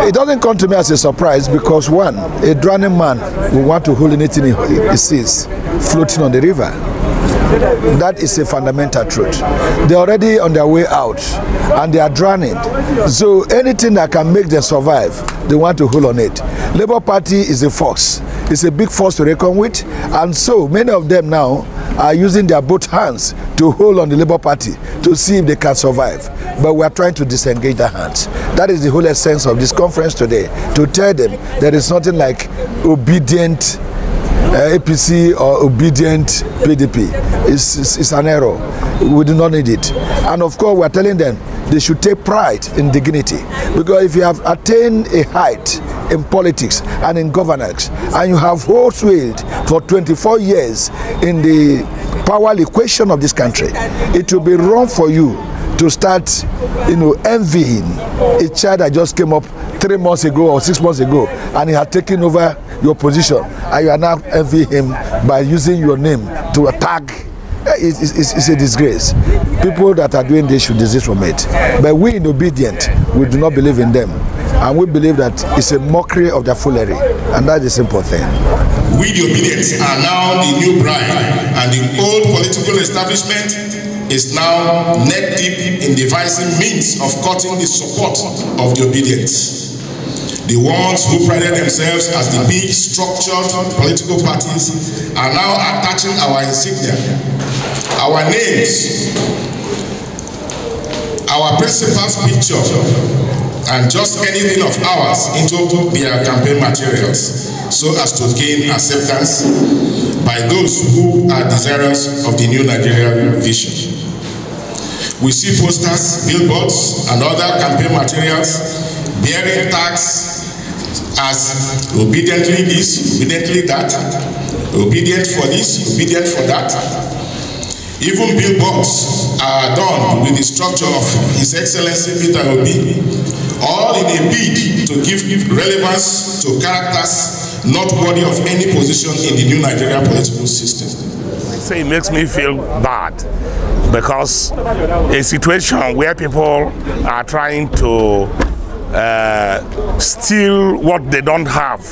It doesn't come to me as a surprise because one, a drowning man will want to hold anything he sees floating on the river. That is a fundamental truth. They're already on their way out and they are drowning. So anything that can make them survive, they want to hold on it. Labour Party is a force. It's a big force to reckon with. And so many of them now are using their both hands to hold on the Labour Party to see if they can survive. But we are trying to disengage their hands. That is the whole essence of this conference today, to tell them there is nothing like obedient APC or obedient PDP. It's an error. We do not need it. And of course, we are telling them they should take pride in dignity. Because if you have attained a height in politics and in governance, and you have wholesale for 24 years in the power equation of this country, it will be wrong for you to start, envying a child that just came up 3 months ago or 6 months ago, and he had taken over your position, and you are now envying him by using your name to attack. It's a disgrace. People that are doing this should desist from it. But we in Obidient, we do not believe in them. And we believe that it's a mockery of their foolery. And that's the simple thing. We the Obidients are now the new bride, and the old political establishment is now neck deep in devising means of cutting the support of the Obidients. The ones who prided themselves as the big structured political parties are now attaching our insignia, our names, our principal's picture, and just anything of ours into their campaign materials, so as to gain acceptance by those who are desirous of the new Nigeria vision. We see posters, billboards, and other campaign materials bearing tags as obediently this, obediently that, obedient for this, obedient for that. Even billboards are done with the structure of His Excellency Peter Obi, all in a bid to give relevance to characters not worthy of any position in the new Nigerian political system. So it makes me feel bad, because a situation where people are trying to steal what they don't have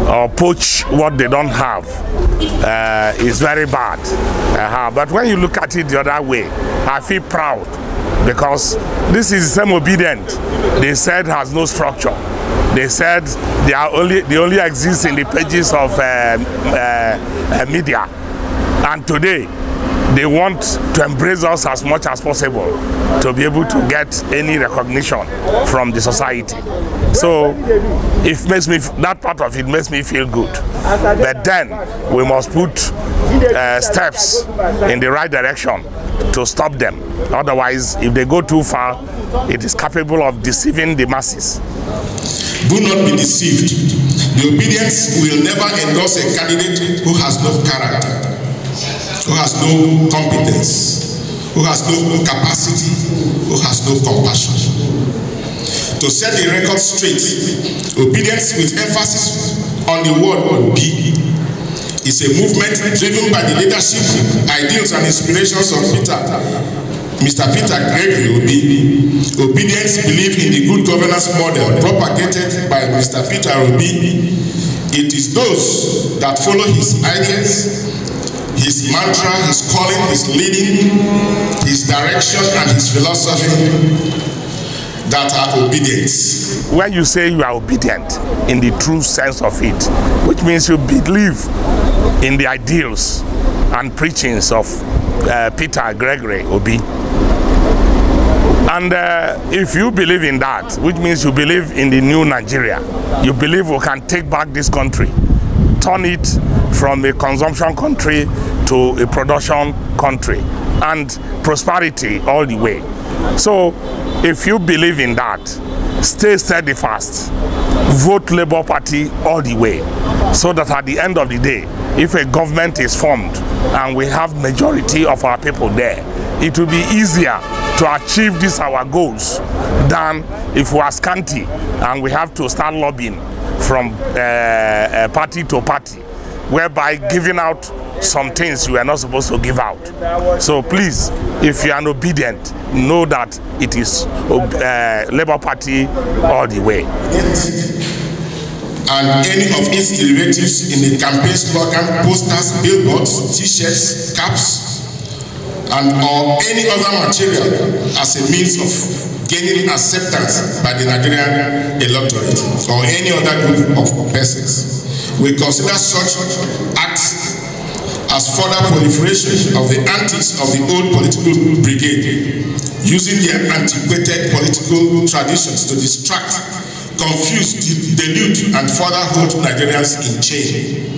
or poach what they don't have is very bad. But when you look at it the other way, I feel proud, because this is the same Obidient they said has no structure. They said they only exist in the pages of media, and today they want to embrace us as much as possible to be able to get any recognition from the society. So it makes me, that part of it makes me feel good. But then we must put steps in the right direction to stop them. Otherwise, if they go too far, it is capable of deceiving the masses. Do not be deceived. The Obidients will never endorse a candidate who has no character, who has no competence, who has no capacity, who has no compassion. To set the record straight, Obedience with emphasis on the word Obi is a movement driven by the leadership, ideals and inspirations of Mr. Peter Gregory Obi. Obedience believe in the good governance model propagated by Mr. Peter Obi. It is those that follow his ideas, his mantra, his calling, his leading, his direction, and his philosophy that are obedient. When you say you are obedient in the true sense of it, which means you believe in the ideals and preachings of Peter Gregory Obi. And if you believe in that, which means you believe in the new Nigeria, you believe we can take back this country, turn it from a consumption country to a production country, and prosperity all the way. So if you believe in that, stay steadfast, vote Labour Party all the way, so that at the end of the day, if a government is formed and we have majority of our people there, it will be easier to achieve these our goals than if we are scanty and we have to start lobbying from party to party, whereby giving out some things we are not supposed to give out. So please, if you are an Obidient, know that it is Labour Party all the way. And any of its derivatives in the campaign slogan, posters, billboards, t-shirts, caps, and or any other material as a means of gaining acceptance by the Nigerian electorate or any other group of persons. We consider such acts as further proliferation of the antics of the old political brigade, using their antiquated political traditions to distract, confuse, dilute, and further hold Nigerians in chain.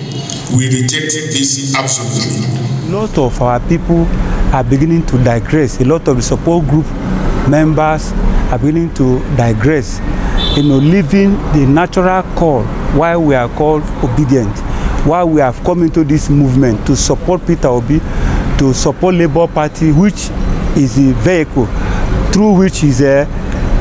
We reject this absolutely. A lot of our people are beginning to digress. A lot of the support group members are beginning to digress, leaving the natural call why we are called Obidient, why we have come into this movement to support Peter Obi, to support Labour Party, which is the vehicle through which he's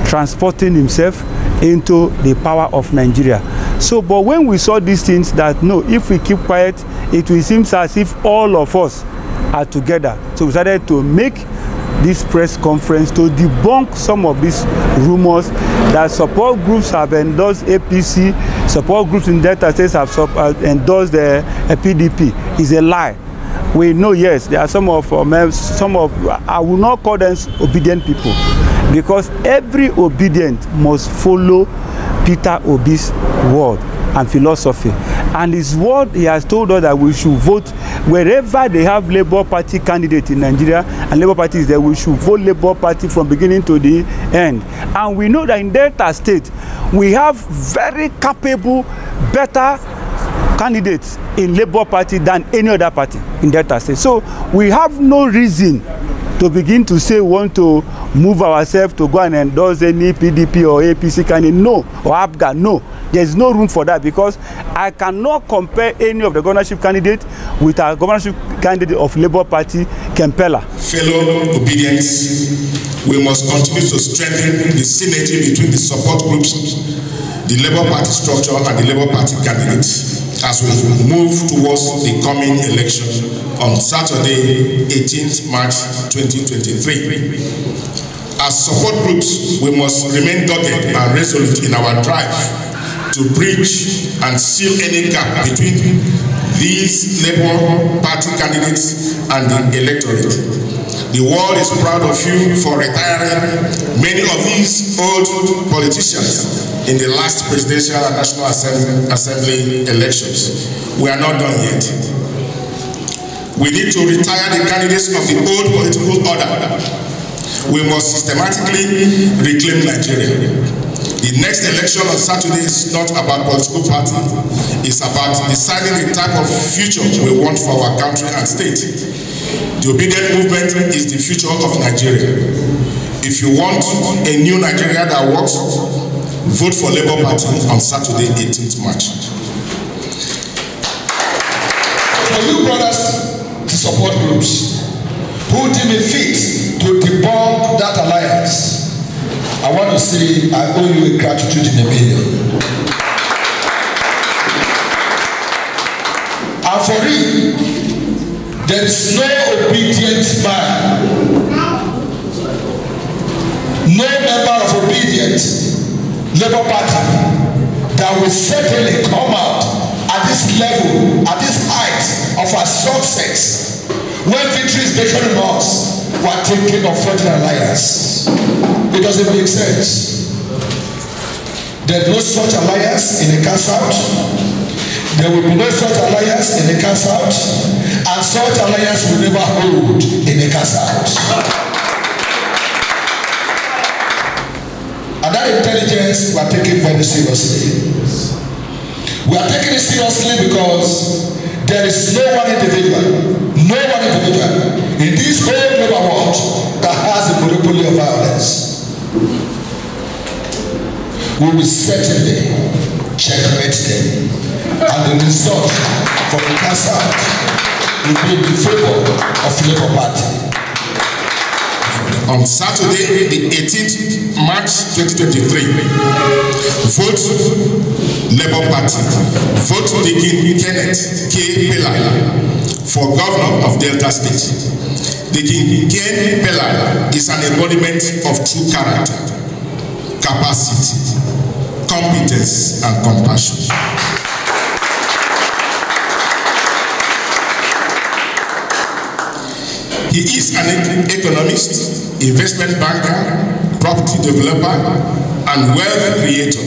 transporting himself into the power of Nigeria. So, but when we saw these things, that no, if we keep quiet, it will seem as if all of us are together. So we started to make this press conference to debunk some of these rumors that support groups have endorsed APC, support groups in Delta States have endorsed the PDP. Is a lie. We know, yes, there are some of I will not call them obedient people, because every obedient must follow Peter Obi's word and philosophy. And his word, he has told us that we should vote wherever they have Labour Party candidate in Nigeria, and Labour Party is there, we should vote Labour Party from beginning to the end. And we know that in Delta State, we have very capable, better candidates in Labour Party than any other party in Delta State. So we have no reason to begin to say we want to move ourselves to go and endorse any PDP or APC candidate, no, or APGA, no. There's no room for that, because I cannot compare any of the governorship candidates with a governorship candidate of Labour Party, Kempela. Fellow Obidients, we must continue to strengthen the synergy between the support groups, the Labour Party structure, and the Labour Party candidates as we move towards the coming election on Saturday, 18th March 2023. As support groups, we must remain dogged and resolute in our drive to bridge and seal any gap between these Labour Party candidates and the electorate. The world is proud of you for retiring many of these old politicians in the last presidential and national assembly elections. We are not done yet. We need to retire the candidates of the old political order. We must systematically reclaim Nigeria. The next election on Saturday is not about political party. It's about deciding the type of future we want for our country and state. The Obidient movement is the future of Nigeria. If you want a new Nigeria that works, vote for Labour Party on Saturday, 18th March. For you brothers to support groups who deem it fit to debunk that alliance, I want to say I owe you a gratitude in a million. And for real, there is no obedient man, no member of Obidient Labour Party that will certainly come out at this level, at this height of our success, when victory is beckoning us, we are thinking of further alliance. It doesn't make sense. There is no such alliance in the cast out. There will be no such alliance in the cast out, and such alliance will never hold in the cast out. And that intelligence we are taking very seriously. We are taking it seriously because there is no one individual in this whole global world that has a monopoly of violence. We will certainly checkmate them, and the result from the cast out will be in favor of the Labour Party. On Saturday, the 18th March 2023, vote Labour Party, vote Deacon Kenneth K. Pillai for Governor of Delta State. Deacon Ken Pillai is an embodiment of true character, capacity, competence, and compassion. He is an economist, investment banker, property developer, and wealth creator.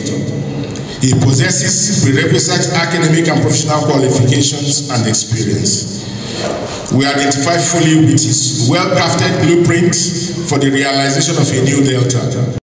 He possesses prerequisite academic and professional qualifications and experience. We identify fully with his well-crafted blueprint for the realization of a new Delta.